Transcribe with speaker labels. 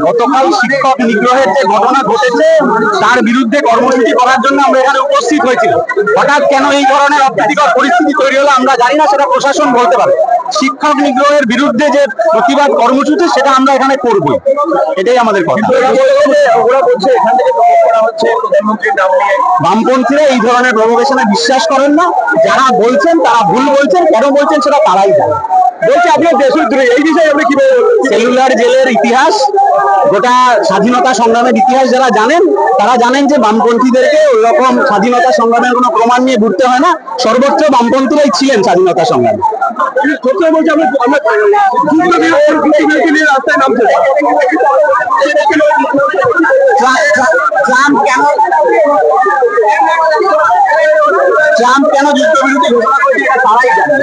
Speaker 1: গতকাল শিক্ষক নিগ্রহের যে ঘটনা ঘটেছে তার বিরুদ্ধে কর্মসূচি করার জন্য আমরা এখানে উপস্থিত হয়েছিল। হঠাৎ কেন এই ধরনের অপ্রীতিকর পরিস্থিতি তৈরি হলো আমরা জানি না, সেটা প্রশাসন বলতে পারে। শিক্ষক নিগ্রহের বিরুদ্ধে যে প্রতিবাদ কর্মসূচি সেটা আমরা এখানে করবো, এটাই আমাদের কথা। বামপন্থীরা এই ধরনের প্রভোকেশনে বিশ্বাস করেন না। যারা বলছেন তারা ভুল বলছেন, কেন বলছেন সেটা তারাই জানে। বলছে আপনার দেশদ্রোহী, এই বিষয়ে আপনি কি বলবেন? সেলুলার জেলের ইতিহাস, গোটা স্বাধীনতা সংগ্রামের ইতিহাস যারা জানেন তারা জানেন যে বামপন্থীদেরকে ওই রকম স্বাধীনতা সংগ্রামের কোনো প্রমাণ নিয়ে ঘুরতে হয় না। সর্বোচ্চ বামপন্থীরাই ছিলেন স্বাধীনতা সংগ্রামে। ট্রাম্প কেন যুদ্ধ বিরতি ঘোষণা করেছে তারাই জানে।